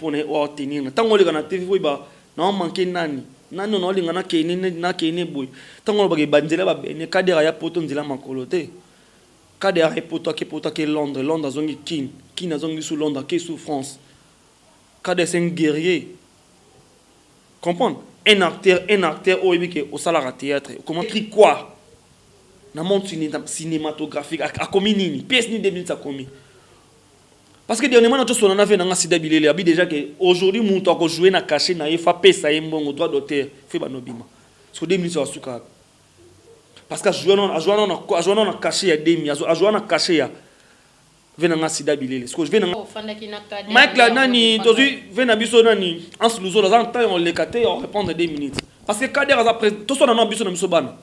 propos na tenir na tango leka na TV boy ba na manquer nani no linga na kene boy tango ba ke banzela ba bene kadera ya poto nzela makolo te kadera ya poto ke Londres azongi kin azongi sous Londres ke sous France kadera c'est un guerrier comprendre un acteur oyebi ke au salara théâtre comment écrit quoi na monde cinématographique a commis nini pièce ni 2 minutes a commis. Parce que dernièrement, on a fait un sida bilé, il déjà que aujourd'hui, mon temps jouer na caché na fa pesa yembongo droit d'auteur fait banobima. Sur 2 minutes à suka. Parce que jouer na caché ya 2 minutes, jouer na caché ya venanga sida bilé. Ce que je vais na Mike la nani, aujourd'hui vena biso nani, en soluzo la temps on les caté on répondre 2 minutes. Parce que kader après tout ça na biso na biso bana.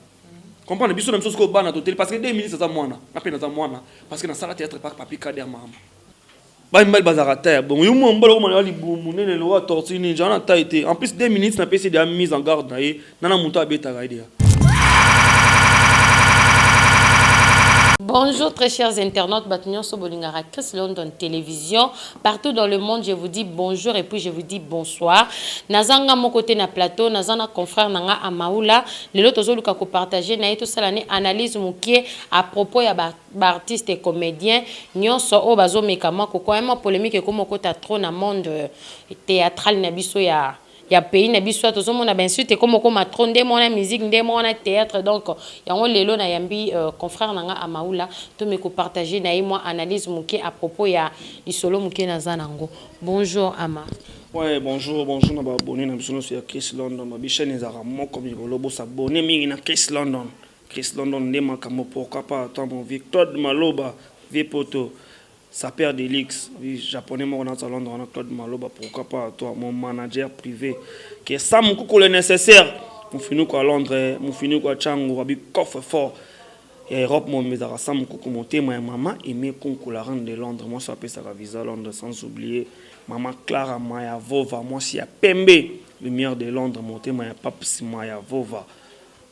Comprendre biso na biso ko bana totel parce que 2 minutes ça mwana. Na pena ça mwana parce que na sala théâtre pas papi kader mama. Baimbal bazarata bon yo mo mbalo ko mali bumu nene lo wa tortini jana ta été en plus 2 minutes na PC de mise en garde na ye nana muto abeta ga idea. Bonjour très chers internautes, Batignon Sobolingara, Chris London Télévision. Partout dans le monde, je vous dis bonjour et puis je vous dis bonsoir. Nazanga mon côté na plateau, nazana confrère nanga Amaoula. Le lot ozo luka ko partager na eto salane analyse mukie à propos ya artiste et comédien. Nyonso o bazo mekama ko quand même polémique ko moko ta trop na monde théâtral na biso ya pays na biso to mona bien sûr te comme ko matron de mona musique de mona théâtre donc yango lelo na yambi confrère nanga Amaoula to me ko partager na moi analyse muke à propos ya isolo muke na zanango. Bonjour Ama. Ouais, bonjour na ba abonné na biso sur Chris London ma bichaine ezara moko mi lobo s'abonner mingi na Chris London de makamo pourquoi pas attends mon Victor Maloba vie poto. Sa paire d'élix, oui, japonais, moi, on a Londres, on a Claude Maloba, pourquoi pas, toi, mon manager privé, qui est ça, mon coucou, le nécessaire. Mon finou, quoi, Londres, mon finou, quoi, Tchango, Wabi, coffre fort. Et Europe, mon médara, ça, mon coucou, mon thé, ma maman, et mes concours, la reine de Londres, moi, ça appelle ça la visa Londres, sans oublier, maman Clara, Maya Vova, moi, si y a Pembe, le meilleur de Londres, mon thé, Maya Paps, Maya Vova,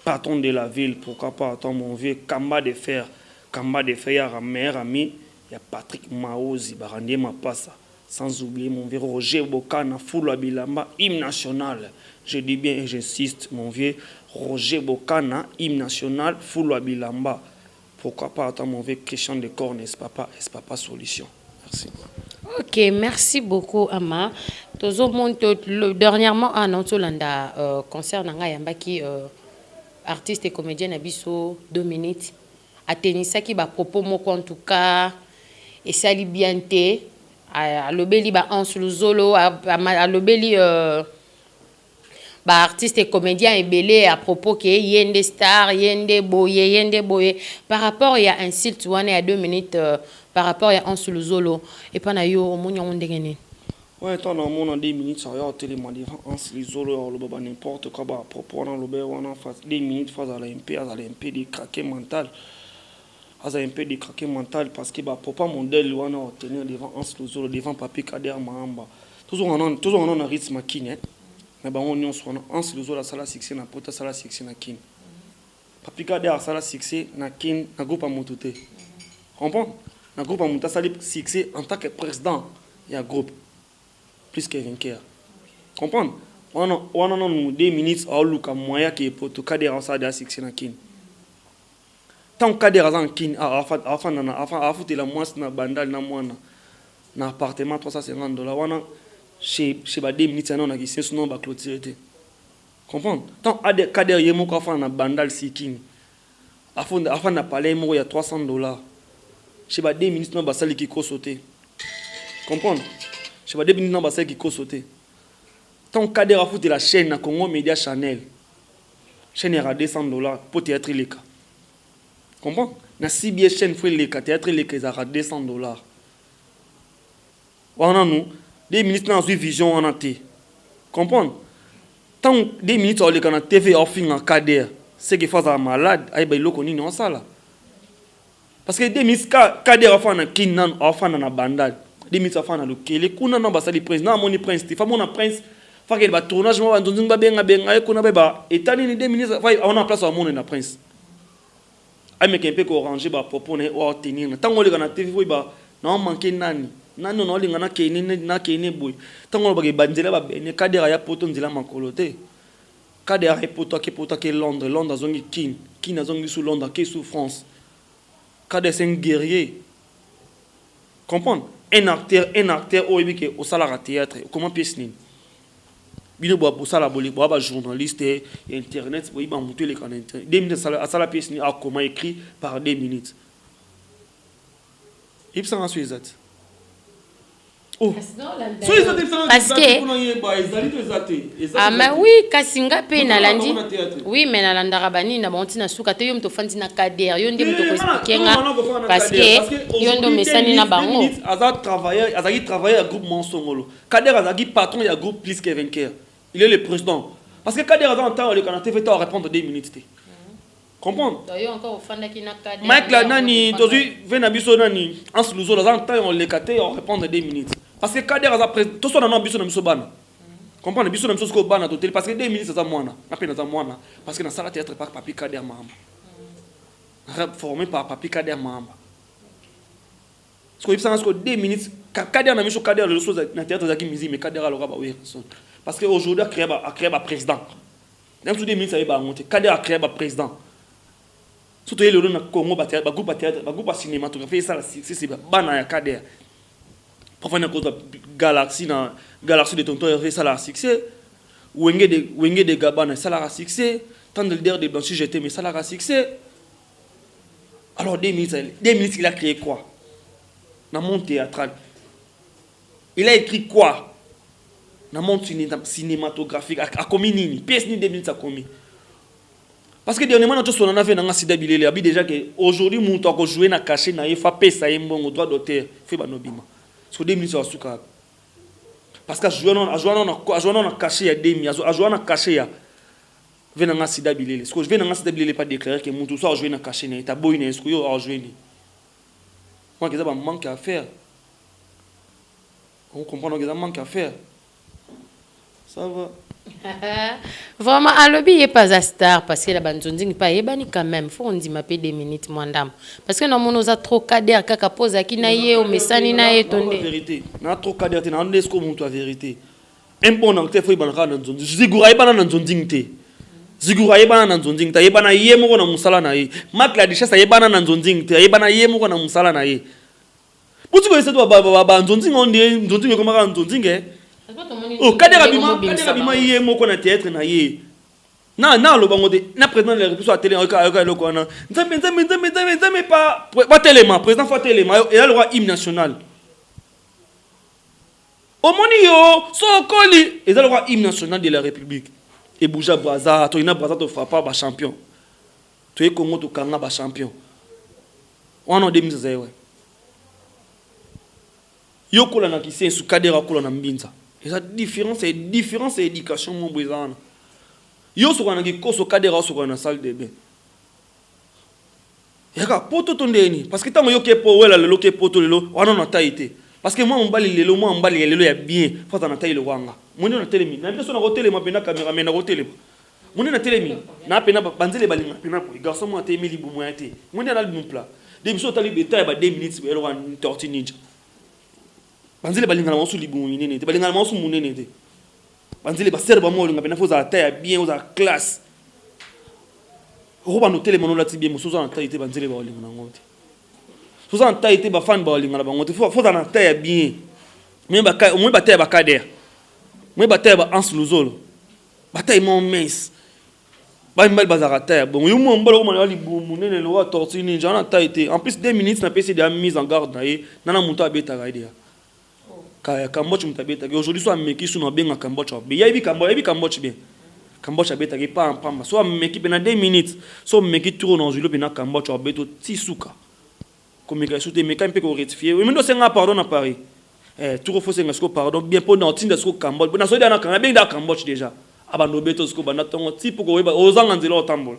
patron de la ville, pourquoi pas, attends, mon vieux, Kamba de fer, y'a meilleur ami. Il y a Patrick Maozi, Barandé Mapassa, sans oublier mon vieux Roger Bokana, Foulou Abilamba, hymne national. Je dis bien et j'insiste, mon vieux Roger Bokana, hymne national, Foulou Abilamba. Pourquoi pas attendre mon vieux Christian de Corne, est-ce papa solution. Merci. Ok, merci beaucoup Ama. Dernièrement, à Nantolanda, concert Nanga Yambaki, artiste et comédien Abisso, 2 minutes. À Tenissaki, propos moko en tout cas. Et ça li bien té à l'obéli ba en sous zolo à l'obéli ba artiste et comédien et belé à propos que yende star yende boye par rapport il y a un site one à 2 minutes par rapport il y a en sous zolo et pas na yo au monde on dégainé ouais tant dans mon en 2 minutes ça y a tellement dire en sous zolo le baba n'importe quoi à propos dans le on en face 2 minutes face à l'MP de craquer mental. Asa un peu de craquer mental parce que pour pas modèle ou on tenir devant un sous devant papier Kader Mahamba toujours on a un rythme kin mais bah on soit un sous la sala 6 na pota sala 6 na kin papier Kader sala 6 na kin na groupe à mototé comprends na groupe à monta sala 6 en tant que président il y a groupe plus que vainqueur comprends on a 2 minutes à luka moya qui pour tout Kader sala 6 na kin. Tant que des raisons qui a foutu la moisse na bandal na moana na appartement $350 wana chez ba 2 minutes na na qui c'est son ba clôture comprendre tant a des cadre yemo ko fa na bandal siking afin na palais mo ya $300 chez ba 2 minutes na ba sali qui ko sauter comprendre chez ba 2 minutes na ba sali qui ko sauter tant cadre a foutu la chaîne na Congo Media Channel chaîne à $200 pour théâtre les cas. Comprends? Na CBS chaîne fait les théâtre les cas à $200. On a nous 2 minutes dans une vision on a té. Comprends? Tant 2 minutes on les kana TV offing en cadre, c'est qui fait un malade, ay bay loko ni non ça là. Parce que 2 minutes cadre offant na kinan offant na bandade. 2 minutes offant na le kele kuna na basali président moni prince, fa mona prince fa que ba tournage mo ba ndungu ba benga kuna ba etani ni 2 minutes fa on a place à mon na prince. Ay mais qu'un peu orange ba propos na o tenir tant on le kana TV ba non manquer nani nani on olinga na kene boy tango ba banzela ba bene kadera ya poto nzela makolo te kadera ya poto ke Londres azongi kin azongi sous Londres ke sous France kadera c'est un guerrier comprendre un acteur oyebi au salaire théâtre comment pièce nini bino bo sala boli bo ba journaliste internet bo iba mutu le kan internet 2 minutes sala pièce ni a comment écrit par 2 minutes ipsa na suizat oh parce que ah mais oui kasinga pe na landi oui mais na landara bani na bonti na suka te yo mto fandi na kader yo ndi mto ko expliquer parce que yo ndo mesani na bango azaki travailler à groupe Monsongolo kader azaki patron ya groupe plus que vainqueur il est le président parce que kader azan temps le canal TV ta répondre 2 minutes te comprendre yo encore fanda ki na kader Mike la nani tozi vena biso nani en sous azan temps on le caté on répondre 2 minutes parce que kader aza président to so na biso na biso bana comprendre biso na biso ko bana totel parce que 2 minutes ça mwana na pena za mwana parce que na sala théâtre par papi kader mamba formé par papi kader mamba parce que il 2 minutes kader na biso kader le chose na théâtre za ki musique mais kader alors ba oui parce que aujourd'hui a créé un président dans tous 2 minutes ça va monter kader a créé un président surtout le na Congo ba théâtre ba groupe cinématographie ça c'est bana ya kader pour faire une galaxie de tonton ça la succès wenge de gabana ça la succès tant de leader de blanchi j'étais mais ça la succès alors 2 minutes il a créé quoi dans mon théâtral il a écrit quoi dans mon cinématographique a commis nini pièce ni 2 minutes a commis parce que dernièrement notre on a fait dans sida bilele abi déjà que aujourd'hui mon to ko jouer na caché na fa pesa mbongo droit d'auteur fait banobima parce que 2 minutes à suka parce que jouer on a caché il y a 2 minutes a jouer on a caché ya venant na sida bilele parce que je vais na sida bilele pas déclarer que mon tout ça jouer na caché na ta boy na est-ce que yo a jouer ni moi que ça manque à faire on comprend que ça manque à faire ça va vraiment alobi est pas à star parce que la banzonzi pas ebani quand même faut on dit ma 2 minutes mwandam parce que non monoza trop kader kaka pose ki na ye o mesani na ye tonde vérité na trop kader te na ndesco mon toi vérité un bon acteur faut ibana na nzonzi zigura ibana na nzonzi te zigura ibana na nzonzi te ibana ye moko na musala na ye mak la richesse ibana na nzonzi te ibana ye moko na musala na ye buti ko eseto ba nzonzi ngonde nzonzi ko maka nzonzi nge oh kadera bima yé moko na théâtre na yé na lo bango de na président de la République à télé ka lo ko na nzambe pas téléma président faut téléma et là le roi hymne national au moni yo sokoli et là le roi hymne national de la République et bouja braza to ina braza to frappa ba champion to e Congo to kanga ba champion on a 2000 ouais yo kola na kisi su kadera kola na mbinza. Et la différence c'est éducation mon brisant. Yo so kana ki koso kadera so kana salle de bain. Yaka poto tondeni parce que tango yo ke po wela le ke poto lelo wana na taité parce que moi on bali lelo moi on bali lelo ya bien faut na taille le wanga. Moni na telemi na biso na ko telema pena caméra mais na ko telema. Moni na telemi na pena banzele balinga pena ko garçon mo te mili bu mo yate. Moni na album plat. De biso tali beta ba 2 minutes be ro une tortue ninja. Banzile balinga na mosu libu minene te balinga na mosu munene te banzile ba serba mo linga pena foza taille bien oza classe roba no tele mono lati bien mosu na taille te banzile ba linga na ngote soza na taille te ba fan ba linga na bangote foza na taille bien mais ba mo ba taille ba kader mo ba taille ba ans luzolo ba taille mo mince ba mbal bazara taille bon yo mo mbalo mo libu munene lo wa tortue ninja na taille te en plus 2 minutes na PC de mise en garde na ye nana muto abeta gaidea Kamboch mutabeta aujourd'hui so ameki so na benga Kamboch be yebi Kamboch bien Kamboch abeta ke pa pamba so ameki pena 2 minutes so ameki tour na zulo pena Kamboch abeto tisuka communication te meka mpe ko rectifier oui mendo senga pardon na Paris tour faut senga sko pardon bien pour na tinda sko Kamboch na so na kanga bien da Kamboch déjà abando beto sko bana tongo tipo ko weba ozanga nzela otambola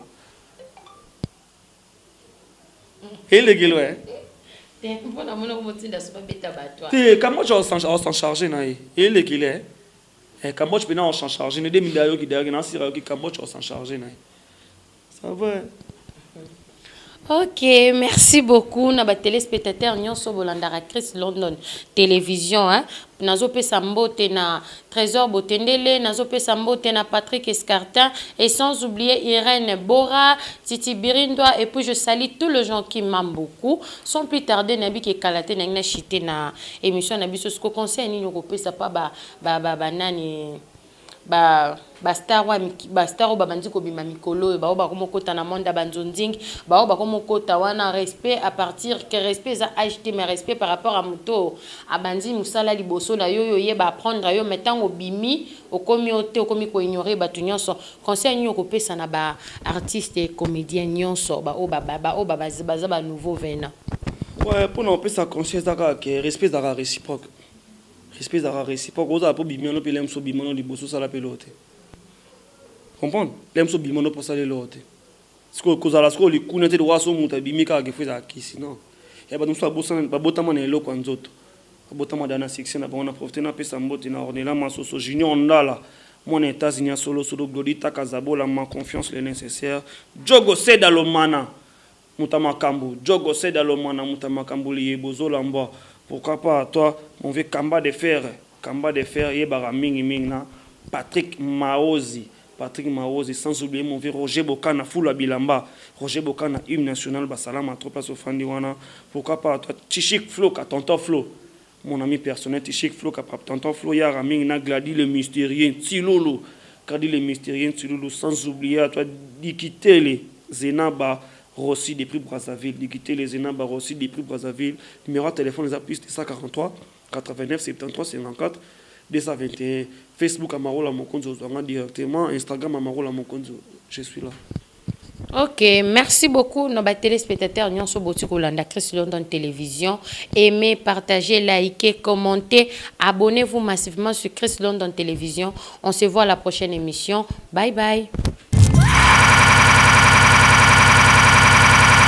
hele gelo Kamboch on s'en charger na et le qu'il est Kamboch pena on s'en charger ne 2000 d'ailleurs qui derrière na sira qui Kamboch on s'en charger na ça va Ok, merci beaucoup. Na ba téléspectateur nyonso bolandaka Chris London télévision hein. Nazo pesa mbote na Trésor Botendele, nazo pesa mbote na Patrick Escartin et sans oublier Irène Bora, Titi Birindoa et puis je salue tous les gens qui m'aiment beaucoup. Sans plus tarder nabi ke kalate na chité na émission na biso ce conseil ni ko pesa pa ba nani star ba bandi ko bima mikolo ba ko mokota na monde banzonzing ba ko mokota wana respect à partir que respect za acheter mais respect par rapport à moto abandi musala liboso na yo ye ba prendre yo metant obimi okomi ote okomi ko ignorer ba tunyonso conseil nyo ko pesa na ba artiste et comédien nyonso ba ba nouveau venant. Ouais, pour nous pesa conseil ça que respect za réciproque. Respect à réciproque, aux apôts bimano puis l'aime so bimano di bosso ça la pelote. Comprendre? L'aime so bimano pour ça les lote. Ce que cause à la scola li kunete de waso muta bimika que fait aki sinon. Et ba nous so bossa ba botama na elo kwanzoto. Ba botama dana section na ba on a profité na pesa mbote na ornela masoso junior ndala. Mon États-Unis solo glorita kazabo la ma confiance le nécessaire. Jogo seda lo mana. Mutamakambu. Jogo seda lo mana mutamakambu li bozo lamba. Pourquoi pas toi, mon vieux Kamba de fer, Yebara Mingi Mingna, Patrick Maozi, sans oublier mon vieux Roger Bokana, Foula Bilamba, Roger Bokana, hymne national, Basalam, à trop place au Fandiwana. Pourquoi pas toi, Tichik Flo, Tonton Flo, mon ami personnel, Tichik Flo, Tonton Flo, Yara Mingna, Gladi le mystérien, Tilolo, Gladi le mystérien, Tilolo, sans oublier à toi, Dikitele, Zenaba, Rossi des prix Brazzaville, Digité les Zenaba Rossi des prix Brazzaville, numéro de téléphone les appuis 243 89 73 54 221, Facebook Amarola Mokonzo directement, Instagram Amarola Mokonzo, je suis là. Ok, merci beaucoup nos téléspectateurs nyonso botiko landa Chris London télévision, aimez, partagez, likez, commentez, abonnez-vous massivement sur Chris London télévision. On se voit à la prochaine émission. Bye bye.